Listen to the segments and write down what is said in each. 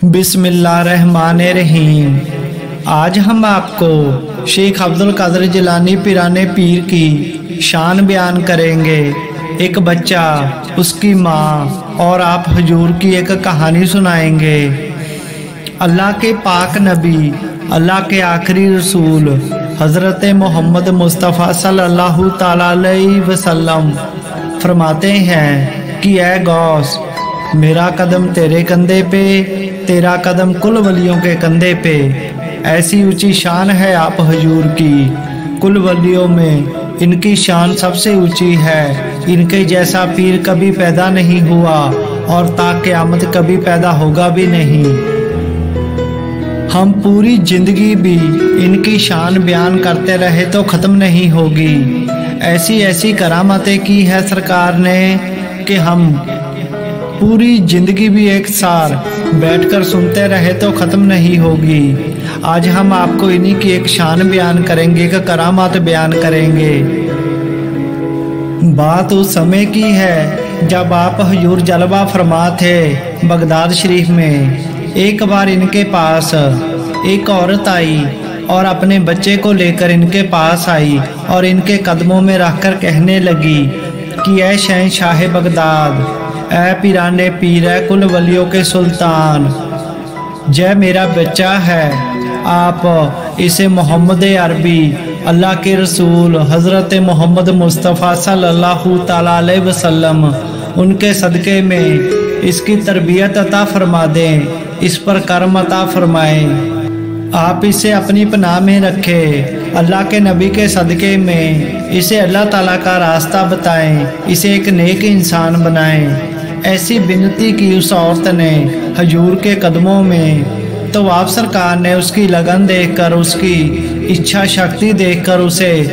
बिस्मिल्लाहिर्रहमानिर्रहीम। आज हम आपको शेख अब्दुल कादिर जिलानी पीराने पीर की शान बयान करेंगे। एक बच्चा, उसकी माँ और आप हुजूर की एक कहानी सुनाएंगे। अल्लाह के पाक नबी, अल्लाह के आखिरी रसूल हज़रत मोहम्मद मुस्तफ़ा सल्लल्लाहु ताला अलैहि वसल्लम फरमाते हैं कि ऐ गौस, मेरा कदम तेरे कंधे पे, तेरा कदम कुल वलियों के कंधे पे। ऐसी ऊंची शान है आप हुजूर की, कुल वलियों में इनकी शान सबसे ऊंची है। इनके जैसा पीर कभी पैदा नहीं हुआ और ता क़यामत कभी पैदा होगा भी नहीं। हम पूरी जिंदगी भी इनकी शान बयान करते रहे तो ख़त्म नहीं होगी। ऐसी ऐसी करामतें की है सरकार ने कि हम पूरी जिंदगी भी एक सार बैठकर सुनते रहे तो ख़त्म नहीं होगी। आज हम आपको इन्हीं की एक शान बयान करेंगे, एक करामात बयान करेंगे। बात उस समय की है जब आप हुजूर जलवा फरमा थे बगदाद शरीफ में। एक बार इनके पास एक औरत आई और अपने बच्चे को लेकर इनके पास आई और इनके कदमों में रखकर कहने लगी कि ऐ शहंशाह बगदाद, ऐ पीराने पीर, ऐ कुल वलियों के सुल्तान, जय मेरा बच्चा है, आप इसे मोहम्मद अरबी, अल्लाह के रसूल हज़रत मोहम्मद मुस्तफ़ा सल्लल्लाहु ताला अलैहि वसल्लम, उनके सदक़े में इसकी तरबियत अता फरमा दें, इस पर कर्म अता फरमाएं। आप इसे अपनी पनाह में रखें। अल्लाह के नबी के सदक़े में इसे अल्लाह ताला का रास्ता बताएं, इसे एक नेक इंसान बनाएं। ऐसी विनती की उस औरत ने हुजूर के कदमों में, तो आप सरकार ने उसकी लगन देखकर, उसकी इच्छा शक्ति देखकर उसे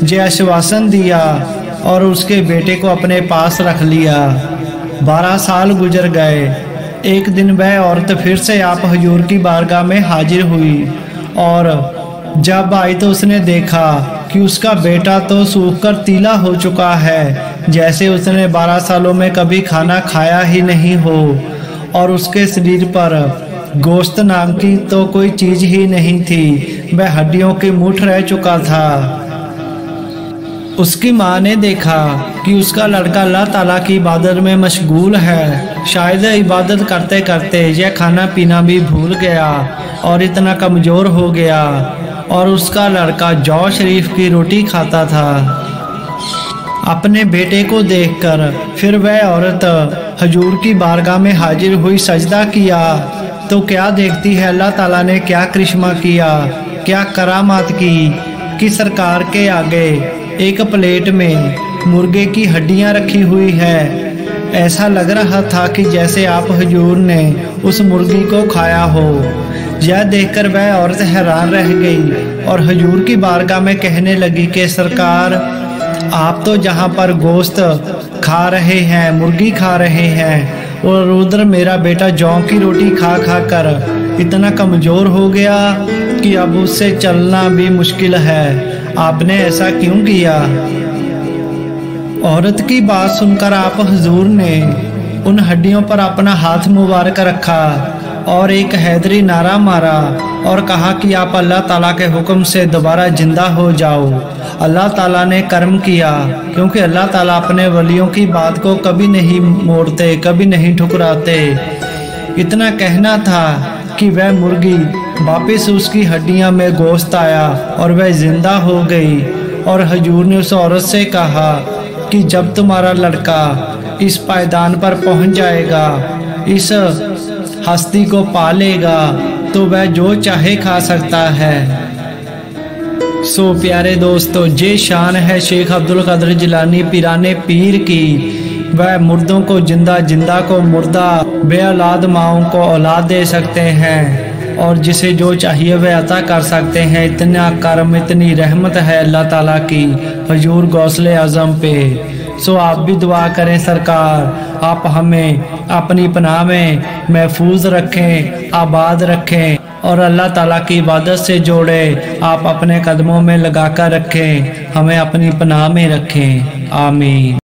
जे आश्वासन दिया और उसके बेटे को अपने पास रख लिया। 12 साल गुजर गए। एक दिन वह औरत फिर से आप हुजूर की बारगाह में हाजिर हुई और जब आई तो उसने देखा कि उसका बेटा तो सूखकर तीला हो चुका है, जैसे उसने 12 सालों में कभी खाना खाया ही नहीं हो, और उसके शरीर पर गोश्त नाम की तो कोई चीज़ ही नहीं थी, वह हड्डियों की मुठ रह चुका था। उसकी माँ ने देखा कि उसका लड़का अल्लाह ताला की इबादत में मशगूल है, शायद इबादत करते करते यह खाना पीना भी भूल गया और इतना कमज़ोर हो गया, और उसका लड़का जौ शरीफ की रोटी खाता था। अपने बेटे को देखकर फिर वह औरत हुजूर की बारगाह में हाजिर हुई, सजदा किया तो क्या देखती है अल्लाह ताला ने क्या करिश्मा किया, क्या करामात की कि सरकार के आगे एक प्लेट में मुर्गे की हड्डियां रखी हुई है। ऐसा लग रहा था कि जैसे आप हुजूर ने उस मुर्गी को खाया हो। यह देखकर वह औरत हैरान रह गई और हुजूर की बारगाह में कहने लगी कि सरकार, आप तो जहाँ पर गोश्त खा रहे हैं, मुर्गी खा रहे हैं, और उधर मेरा बेटा जौ की रोटी खा खा कर इतना कमज़ोर हो गया कि अब उससे चलना भी मुश्किल है। आपने ऐसा क्यों किया? औरत की बात सुनकर आप हुजूर ने उन हड्डियों पर अपना हाथ मुबारक रखा और एक हैदरी नारा मारा और कहा कि आप अल्लाह ताला के हुक्म से दोबारा जिंदा हो जाओ। अल्लाह ताला ने कर्म किया, क्योंकि अल्लाह ताला अपने वलियों की बात को कभी नहीं मोड़ते, कभी नहीं ठुकराते। इतना कहना था कि वह मुर्गी वापस उसकी हड्डियां में गोश्त आया और वह जिंदा हो गई। और हुजूर ने उस औरत से कहा कि जब तुम्हारा लड़का इस पायदान पर पहुंच जाएगा, इस हस्ती को पालेगा, तो वह जो चाहे खा सकता है। सो प्यारे दोस्तों, ये शान है शेख अब्दुल कादिर जिलानी पीराने पीर की। वह मुर्दों को जिंदा, जिंदा को मुर्दा, बे औलाद माओं को औलाद दे सकते हैं और जिसे जो चाहिए वह अता कर सकते हैं। इतना करम, इतनी रहमत है अल्लाह ताला की हुजूर गौसले आज़म पे। सो आप भी दुआ करें सरकार, आप हमें अपनी पनाह में महफूज रखें, आबाद रखें और अल्लाह ताला की इबादत से जोड़े। आप अपने कदमों में लगा कर रखें, हमें अपनी पनाह में रखें। आमीन।